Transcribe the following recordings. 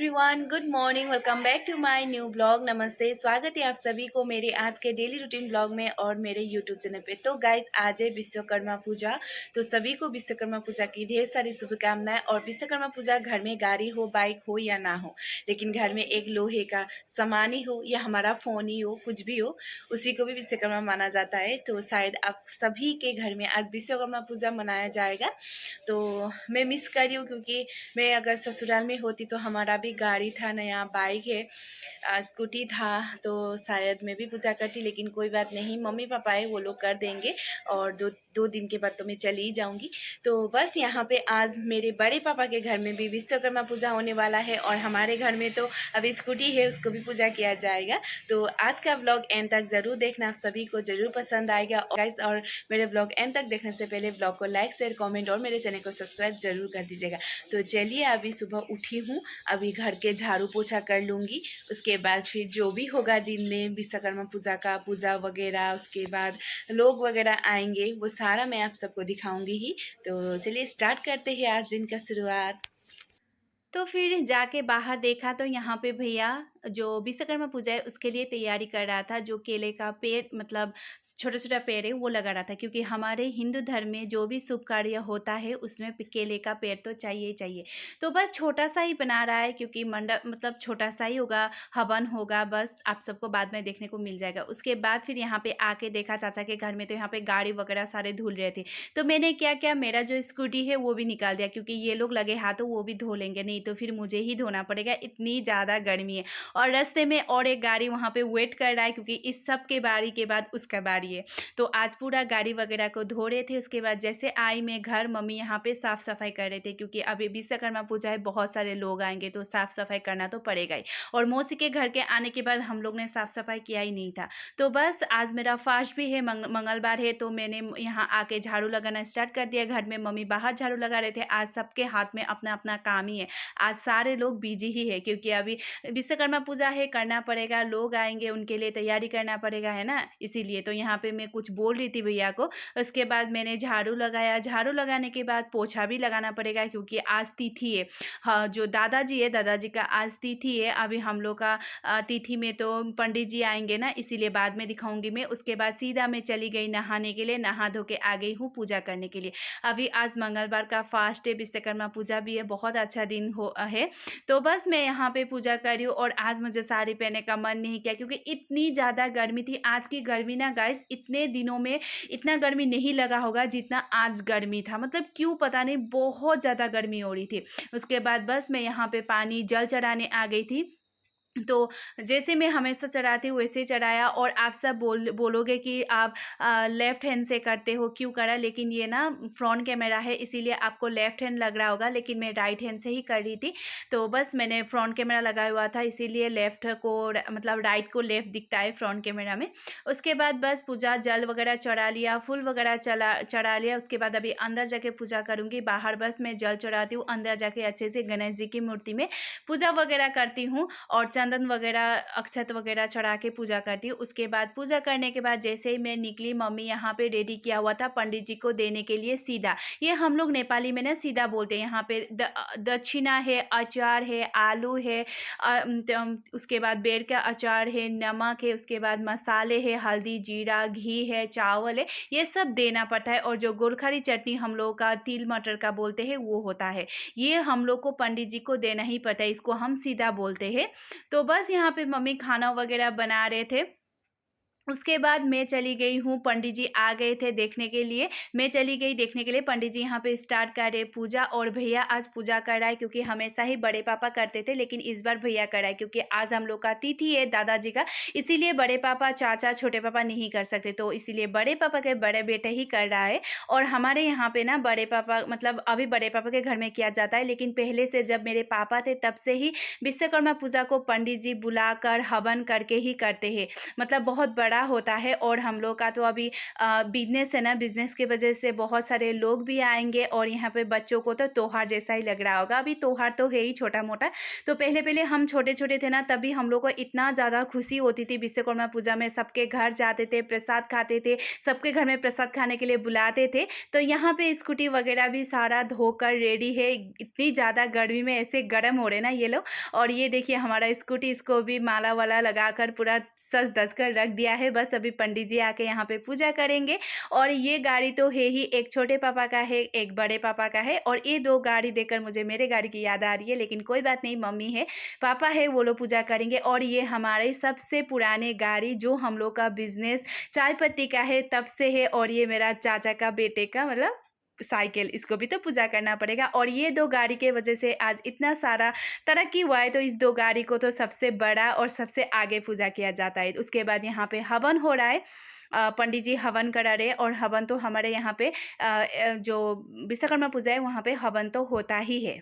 Everyone, good morning. Welcome back to my new blog. नमस्ते, स्वागत है आप सभी को मेरे आज के डेली रूटीन ब्लॉग में और मेरे यूट्यूब चैनल पे। तो गाइज, आज है विश्वकर्मा पूजा। तो सभी को विश्वकर्मा पूजा की ढेर सारी शुभकामनाएं। और विश्वकर्मा पूजा घर में गाड़ी हो, बाइक हो या ना हो, लेकिन घर में एक लोहे का सामान ही हो या हमारा फ़ोन ही हो, कुछ भी हो, उसी को भी विश्वकर्मा माना जाता है। तो शायद आप सभी के घर में आज विश्वकर्मा पूजा मनाया जाएगा। तो मैं मिस कर रही हूँ, क्योंकि मैं अगर ससुराल में होती तो हमारा भी गाड़ी था, नया बाइक है, स्कूटी था, तो शायद मैं भी पूजा करती। लेकिन कोई बात नहीं, मम्मी पापा है, वो लोग कर देंगे। और दो दिन के बाद तो मैं चली ही जाऊंगी। तो बस यहाँ पे आज मेरे बड़े पापा के घर में भी विश्वकर्मा पूजा होने वाला है, और हमारे घर में तो अभी स्कूटी है, उसको भी पूजा किया जाएगा। तो आज का ब्लॉग एंड तक ज़रूर देखना, आप सभी को ज़रूर पसंद आएगा गाइस। और मेरे ब्लॉग एंड तक देखने से पहले ब्लॉग को लाइक, शेयर, कमेंट और मेरे चैनल को सब्सक्राइब जरूर कर दीजिएगा। तो चलिए, अभी सुबह उठी हूँ, अभी घर के झाड़ू पोछा कर लूँगी। उसके बाद फिर जो भी होगा दिन में विश्वकर्मा पूजा का पूजा वगैरह, उसके बाद लोग वगैरह आएंगे, वो सारा मैं आप सबको दिखाऊंगी ही। तो चलिए स्टार्ट करते हैं आज दिन का शुरुआत। तो फिर जाके बाहर देखा तो यहाँ पे भैया जो विश्वकर्मा पूजा है उसके लिए तैयारी कर रहा था। जो केले का पेड़, मतलब छोटा छोटा पेड़ है, वो लगा रहा था, क्योंकि हमारे हिंदू धर्म में जो भी शुभ कार्य होता है उसमें केले का पेड़ तो चाहिए ही चाहिए। तो बस छोटा सा ही बना रहा है, क्योंकि मंडप मतलब छोटा सा ही होगा, हवन होगा, बस आप सबको बाद में देखने को मिल जाएगा। उसके बाद फिर यहाँ पे आके देखा चाचा के घर में, तो यहाँ पे गाड़ी वगैरह सारे धुल रहे थे। तो मैंने क्या किया, मेरा जो स्कूटी है वो भी निकाल दिया, क्योंकि ये लोग लगे हाथों वो भी धो लेंगे, नहीं तो फिर मुझे ही धोना पड़ेगा, इतनी ज़्यादा गर्मी है। और रास्ते में और एक गाड़ी वहाँ पे वेट कर रहा है, क्योंकि इस सब के बारी के बाद उसका बारी है। तो आज पूरा गाड़ी वगैरह को धो रहे थे। उसके बाद जैसे आई मैं घर, मम्मी यहाँ पे साफ़ सफाई कर रहे थे, क्योंकि अभी विश्वकर्मा पूजा है, बहुत सारे लोग आएंगे तो साफ़ सफाई करना तो पड़ेगा ही। और मौसी के घर के आने के बाद हम लोग ने साफ़ सफाई किया ही नहीं था। तो बस आज मेरा फास्ट भी है, मंगलवार है, तो मैंने यहाँ आके झाड़ू लगाना स्टार्ट कर दिया। घर में मम्मी बाहर झाड़ू लगा रहे थे। आज सबके हाथ में अपना अपना काम ही है, आज सारे लोग बिजी ही है, क्योंकि अभी विश्वकर्मा पूजा है, करना पड़ेगा, लोग आएंगे, उनके लिए तैयारी करना पड़ेगा, है ना, इसीलिए। तो यहाँ पे मैं कुछ बोल रही थी भैया को। उसके बाद मैंने झाड़ू लगाया, झाड़ू लगाने के बाद पोछा भी लगाना पड़ेगा, क्योंकि आज तिथि है। हाँ, जो दादाजी है, दादाजी का आज तिथि है। अभी हम लोग का तिथि में तो पंडित जी आएंगे ना, इसीलिए बाद में दिखाऊंगी मैं। उसके बाद सीधा मैं चली गई नहाने के लिए, नहा धो के आ गई हूँ पूजा करने के लिए। अभी आज मंगलवार का फास्ट है, विश्वकर्मा पूजा भी है, बहुत अच्छा दिन है। तो बस मैं यहाँ पे पूजा कर रही हूँ। और आज मुझे साड़ी पहनने का मन नहीं किया, क्योंकि इतनी ज़्यादा गर्मी थी। आज की गर्मी ना गाइस, इतने दिनों में इतना गर्मी नहीं लगा होगा जितना आज गर्मी था, मतलब क्यों पता नहीं, बहुत ज़्यादा गर्मी हो रही थी। उसके बाद बस मैं यहाँ पे पानी जल चढ़ाने आ गई थी। तो जैसे मैं हमेशा चढ़ाती हूँ वैसे ही चढ़ाया। और आप सब बोलोगे कि आप लेफ़्ट हैंड से करते हो, क्यों करा, लेकिन ये ना फ्रंट कैमरा है, इसीलिए आपको लेफ़्ट हैंड लग रहा होगा, लेकिन मैं राइट हैंड से ही कर रही थी। तो बस मैंने फ्रंट कैमरा लगाया हुआ था, इसीलिए लेफ़्ट को मतलब राइट को लेफ़्ट दिखता है फ्रंट कैमरा में। उसके बाद बस पूजा जल वगैरह चढ़ा लिया, फूल वगैरह चढ़ा लिया। उसके बाद अभी अंदर जाके पूजा करूँगी। बाहर बस मैं जल चढ़ाती हूँ, अंदर जाके अच्छे से गणेश जी की मूर्ति में पूजा वगैरह करती हूँ, और चंदन वगैरह, अक्षत वगैरह चढ़ा के पूजा करती हूँ। उसके बाद पूजा करने के बाद जैसे ही मैं निकली, मम्मी यहाँ पे रेडी किया हुआ था पंडित जी को देने के लिए सीधा। ये हम लोग नेपाली में ना सीधा बोलते हैं। यहाँ पे दक्षिणा है, अचार है, आलू है, उसके बाद बेर का अचार है, नमक है, उसके बाद मसाले है, हल्दी, जीरा, घी है, चावल है, ये सब देना पड़ता है। और जो गोरखरी चटनी हम लोग का तिल मटर का बोलते हैं वो होता है, ये हम लोग को पंडित जी को देना ही पड़ता है, इसको हम सीधा बोलते हैं। तो बस यहाँ पे मम्मी खाना वगैरह बना रहे थे। उसके बाद मैं चली गई हूँ, पंडित जी आ गए थे देखने के लिए, मैं चली गई देखने के लिए। पंडित जी यहाँ पे स्टार्ट कर रहे पूजा, और भैया आज पूजा कर रहा है, क्योंकि हमेशा ही बड़े पापा करते थे, लेकिन इस बार भैया कर रहा है, क्योंकि आज हम लोग का तिथि है दादाजी का, इसीलिए बड़े पापा, चाचा, छोटे पापा नहीं कर सकते, तो इसीलिए बड़े पापा के बड़े बेटे ही कर रहा है। और हमारे यहाँ पे ना बड़े पापा, मतलब अभी बड़े पापा के घर में किया जाता है, लेकिन पहले से जब मेरे पापा थे तब से ही विश्वकर्मा पूजा को पंडित जी बुलाकर हवन करके ही करते हैं। मतलब बहुत बड़ा बड़ा होता है और हम लोग का तो अभी बिज़नेस है ना, बिज़नेस की वजह से बहुत सारे लोग भी आएँगे और यहाँ पे बच्चों को तो त्योहार जैसा ही लग रहा होगा। अभी त्योहार तो है ही छोटा-मोटा। तो पहले-पहले हम छोटे-छोटे थे ना, तभी हम लोग को इतना ज़्यादा खुशी होती थी विश्वकर्मा पूजा में, सबके घर जाते थे, प्रसाद खाते थे, सबके घर में प्रसाद खाने के लिए बुलाते थे। तो यहाँ पे स्कूटी वगैरह भी सारा धोकर रेडी है। इतनी ज़्यादा गर्मी में ऐसे गरम हो रहे हैं ना ये लोग। और ये देखिए हमारा स्कूटी, इसको भी माला-वाला लगाकर पूरा सज-धज कर रख दिया है। बस अभी पंडित जी आके यहाँ पे पूजा करेंगे। और ये गाड़ी तो है ही, एक छोटे पापा का है, एक बड़े पापा का है। और ये 2 गाड़ी देखकर मुझे मेरे गाड़ी की याद आ रही है, लेकिन कोई बात नहीं, मम्मी है, पापा है, वो लोग पूजा करेंगे। और ये हमारे सबसे पुराने गाड़ी जो हम लोग का बिज़नेस चाय पत्ती का है तब से है। और ये मेरा चाचा का बेटे का मतलब साइकिल, इसको भी तो पूजा करना पड़ेगा। और ये 2 गाड़ी के वजह से आज इतना सारा तरक्की हुआ है, तो इस 2 गाड़ी को तो सबसे बड़ा और सबसे आगे पूजा किया जाता है। उसके बाद यहाँ पे हवन हो रहा है। पंडित जी हवन करा रहे हैं। और हवन तो हमारे यहाँ पे जो विश्वकर्मा पूजा है वहाँ पे हवन तो होता ही है।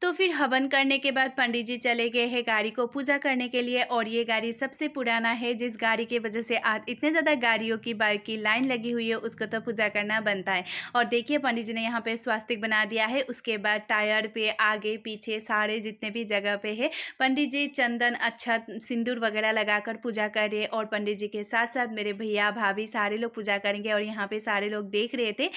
तो फिर हवन करने के बाद पंडित जी चले गए हैं गाड़ी को पूजा करने के लिए। और ये गाड़ी सबसे पुराना है, जिस गाड़ी की वजह से आज इतने ज़्यादा गाड़ियों की, बाइक की लाइन लगी हुई है, उसको तो पूजा करना बनता है। और देखिए पंडित जी ने यहाँ पे स्वास्तिक बना दिया है। उसके बाद टायर पे आगे पीछे सारे जितने भी जगह पे है, पंडित जी चंदन, अक्षत, सिंदूर वगैरह लगाकर पूजा कर रहे हैं। और पंडित जी के साथ साथ मेरे भैया भाभी सारे लोग पूजा करेंगे। और यहाँ पे सारे लोग देख रहे थे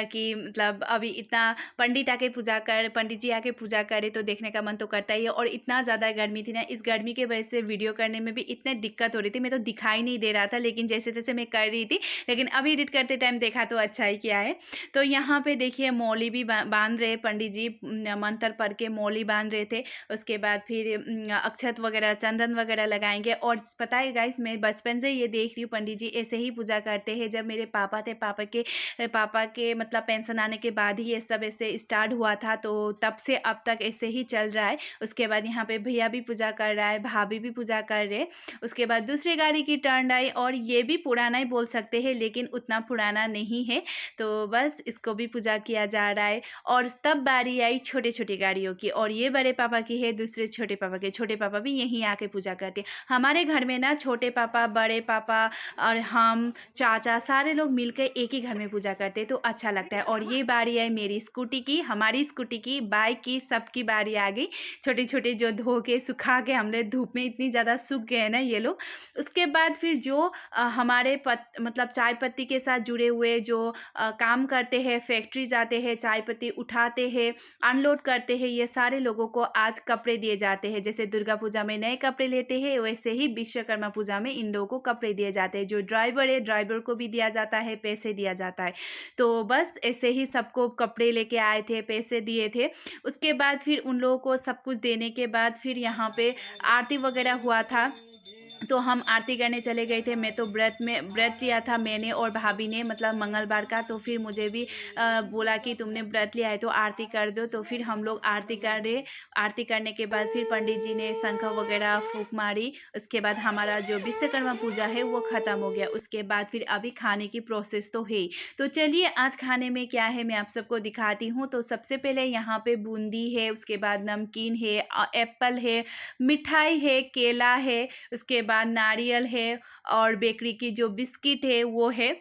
कि मतलब अभी इतना पंडित जी आके पूजा करे तो देखने का मन तो करता ही है। और इतना ज़्यादा गर्मी थी ना, इस गर्मी के वजह से वीडियो करने में भी इतने दिक्कत हो रही थी, मैं तो दिखाई नहीं दे रहा था, लेकिन जैसे तैसे मैं कर रही थी। लेकिन अभी एडिट करते टाइम देखा तो अच्छा ही किया है। तो यहाँ पे देखिए मौली भी बांध रहे पंडित जी, मंत्र पढ़ के मौली बांध रहे थे। उसके बाद फिर अक्षत वगैरह, चंदन वगैरह लगाएंगे। और पता है गाइस, मैं बचपन से ये देख रही हूँ पंडित जी ऐसे ही पूजा करते हैं। जब मेरे पापा थे, पापा के मतलब पेंशन आने के बाद ही ये सब ऐसे स्टार्ट हुआ था, तो तब से अब तक ऐसे ही चल रहा है। उसके बाद यहाँ पे भैया भी पूजा कर रहा है, भाभी भी पूजा कर रहे। उसके बाद दूसरी गाड़ी की टर्न आई, और ये भी पुराना ही बोल सकते हैं, लेकिन उतना पुराना नहीं है। तो बस इसको भी पूजा किया जा रहा है। और तब बारी आई छोटी छोटी गाड़ियों की, और ये बड़े पापा की है, दूसरे छोटे पापा के। छोटे पापा भी यहीं आके पूजा करते हैं। हमारे घर में ना छोटे पापा, बड़े पापा और हम, चाचा, सारे लोग मिलकर एक ही घर में पूजा करते हैं, तो अच्छा लगता है। और ये बारी आई मेरी स्कूटी की, हमारी स्कूटी की, बाइक की, सबकी बारी आ गई। छोटे छोटे जो धो के सुखा के, हमने धूप में इतनी ज़्यादा सूख गए ना ये लोग। उसके बाद फिर जो हमारे मतलब चाय पत्ती के साथ जुड़े हुए जो काम करते हैं, फैक्ट्री जाते हैं, चाय पत्ती उठाते हैं, अनलोड करते हैं, ये सारे लोगों को आज कपड़े दिए जाते हैं। जैसे दुर्गा पूजा में नए कपड़े लेते हैं, वैसे ही विश्वकर्मा पूजा में इन लोगों को कपड़े दिए जाते हैं। जो ड्राइवर है, ड्राइवर को भी दिया जाता है, पैसे दिया जाता है। तो बस ऐसे ही सबको कपड़े लेके आए थे, पैसे दिए थे। उसके बाद फिर उन लोगों को सब कुछ देने के बाद फिर यहाँ पे आरती वगैरह हुआ था, तो हम आरती करने चले गए थे। मैं तो व्रत लिया था मैंने और भाभी ने, मतलब मंगलवार का। तो फिर मुझे भी बोला कि तुमने व्रत लिया है तो आरती कर दो। तो फिर हम लोग आरती कर रहे। आरती करने के बाद फिर पंडित जी ने शंख वगैरह फूंक मारी। उसके बाद हमारा जो विश्वकर्मा पूजा है वो ख़त्म हो गया। उसके बाद फिर अभी खाने की प्रोसेस तो है। तो चलिए आज खाने में क्या है मैं आप सबको दिखाती हूँ। तो सबसे पहले यहाँ पे बूंदी है, उसके बाद नमकीन है, एप्पल है, मिठाई है, केला है, उसके बाद नारियल है, और बेकरी की जो बिस्किट है वो है।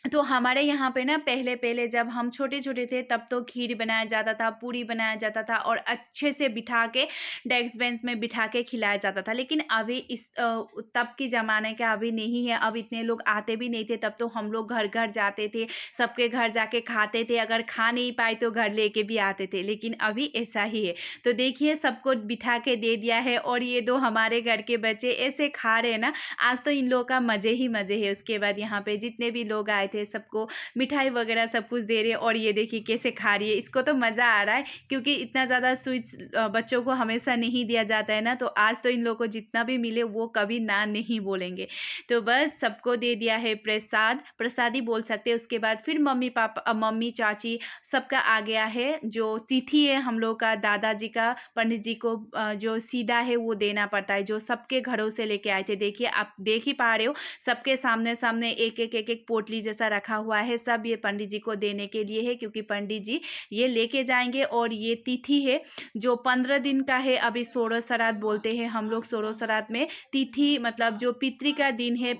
तो हमारे यहाँ पे ना पहले जब हम छोटे-छोटे थे तब तो खीर बनाया जाता था, पूरी बनाया जाता था, और अच्छे से बिठा के डेस्क बेंच में बिठा के खिलाया जाता था। लेकिन अभी तब के ज़माने का अभी नहीं है। अब इतने लोग आते भी नहीं थे। तब तो हम लोग घर-घर जाते थे, सबके घर जाके खाते थे, अगर खा नहीं पाए तो घर लेके भी आते थे। लेकिन अभी ऐसा ही है। तो देखिए सबको बिठा के दे दिया है, और ये 2 हमारे घर के बच्चे ऐसे खा रहे हैं ना, आज तो इन लोगों का मज़े ही मज़े है। उसके बाद यहाँ पे जितने भी लोग आए थे थे, सबको मिठाई वगैरह सब कुछ दे रहे हैं। और ये देखिए कैसे खा रही है, इसको तो मज़ा आ रहा है क्योंकि इतना ज़्यादा स्वीट्स बच्चों को हमेशा नहीं दिया जाता है ना, तो आज तो इन लोगों को जितना भी मिले वो कभी ना नहीं बोलेंगे। तो बस सबको दे दिया है प्रसाद, प्रसादी बोल सकते हैं। उसके बाद फिर मम्मी पापा मम्मी चाची सबका आ गया है। जो तिथि है हम लोग का, दादाजी का पंडित जी को जो सीधा है वो देना पड़ता है, जो सबके घरों से लेके आए थे। देखिए आप देख ही पा रहे हो, सबके सामने सामने एक एक पोटली जैसा रखा हुआ है, सब ये पंडित जी को देने के लिए है क्योंकि पंडित जी ये लेके जाएंगे। और ये तिथि है जो 15 दिन का है, अभी सोरो श्राद्ध बोलते हैं हम लोग। सोरो श्राद्ध में तिथि मतलब जो पितृ का दिन है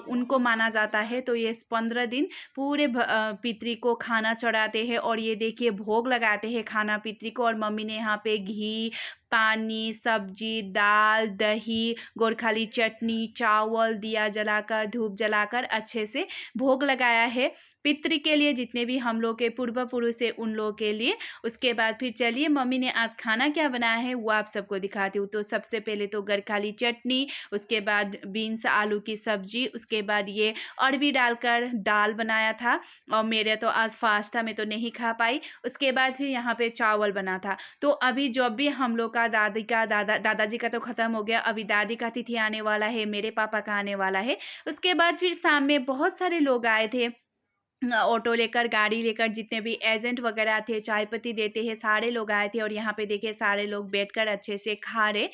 उनको माना जाता है। तो ये 15 दिन पूरे पितृ को खाना चढ़ाते हैं। और ये देखिए भोग लगाते हैं खाना पितृ को। और मम्मी ने यहाँ पे घी, पानी, सब्जी, दाल, दही, गोरखाली चटनी, चावल, दिया जलाकर, धूप जलाकर अच्छे से भोग लगाया है पितृ के लिए, जितने भी हम लोग के पूर्व पुरुष है उन लोगों के लिए। उसके बाद फिर चलिए मम्मी ने आज खाना क्या बनाया है वो आप सबको दिखाती हूँ। तो सबसे पहले तो गोरखाली चटनी, उसके बाद बीन्स आलू की सब्जी, उसके बाद ये अरबी डालकर दाल बनाया था। और मेरे तो आज फास्ट था, मैं तो नहीं खा पाई। उसके बाद फिर यहाँ पे चावल बना था। तो अभी जब भी हम लोग का दादाजी का तो खत्म हो गया, अभी दादी का तिथि आने वाला है, मेरे पापा का आने वाला है। उसके बाद फिर शाम में बहुत सारे लोग आए थे, ऑटो लेकर, गाड़ी लेकर, जितने भी एजेंट वगैरह थे, चाय पत्ती देते हैं, सारे लोग आए थे। और यहाँ पे देखिए सारे लोग बैठकर अच्छे से खा रहे।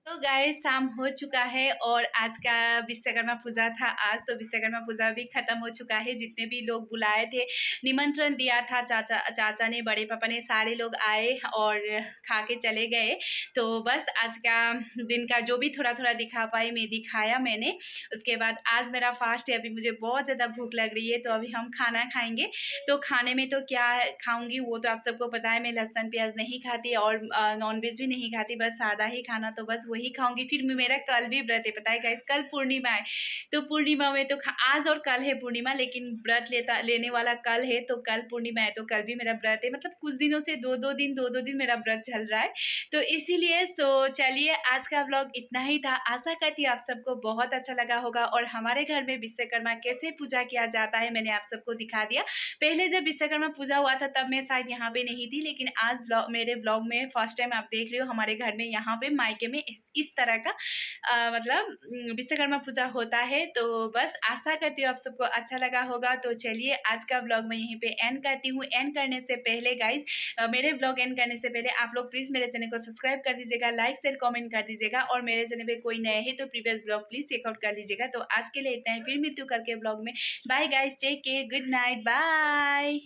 तो गाइस शाम हो चुका है और आज का विश्वकर्मा पूजा था। आज तो विश्वकर्मा पूजा भी खत्म हो चुका है। जितने भी लोग बुलाए थे, निमंत्रण दिया था, चाचा ने, बड़े पापा ने, सारे लोग आए और खा के चले गए। तो बस आज का दिन का जो भी थोड़ा थोड़ा दिखा पाई मैं दिखाया मैंने। उसके बाद आज मेरा फास्ट है, अभी मुझे बहुत ज़्यादा भूख लग रही है, तो अभी हम खाना खाएंगे। तो खाने में तो क्या खाऊंगी वो तो आप सबको पता है, मैं लहसुन प्याज नहीं खाती और नॉनवेज भी नहीं खाती, बस सादा ही खाना, तो बस वही खाऊंगी। फिर मेरा कल भी व्रत है, पता है गाइस, कल पूर्णिमा है। तो पूर्णिमा में तो आज और कल है पूर्णिमा, लेकिन व्रत लेने वाला कल है। तो कल पूर्णिमा है तो कल भी मेरा व्रत है, मतलब कुछ दिनों से दो दो दिन मेरा व्रत चल रहा है। तो इसीलिए चलिए आज का व्लॉग इतना ही था। आशा करती हूँ आप सबको बहुत अच्छा लगा होगा। और हमारे घर में विश्वकर्मा कैसे पूजा किया जाता है मैंने आप सबको दिखा दिया। पहले जब विश्वकर्मा पूजा हुआ था तब मैं शायद यहाँ पे नहीं थी, लेकिन आज मेरे ब्लॉग में फर्स्ट टाइम आप देख रहे हो हमारे घर में, यहाँ पे मायके में इस तरह का मतलब विश्वकर्मा पूजा होता है। तो बस आशा करती हूँ आप सबको अच्छा लगा होगा। तो चलिए आज का ब्लॉग मैं यहीं पे एंड करती हूँ। एंड करने से पहले गाइज, मेरे ब्लॉग एंड करने से पहले आप लोग प्लीज़ मेरे चैनल को सब्सक्राइब कर दीजिएगा, लाइक शेयर कमेंट कर दीजिएगा। और मेरे चैनल पे कोई नए है तो प्रीवियस ब्लॉग प्लीज़ चेकआउट कर लीजिएगा। तो आज के लिए इतना ही, फिर मिलती हूँ कल के ब्लॉग में। Bye guys, take care, good night, bye.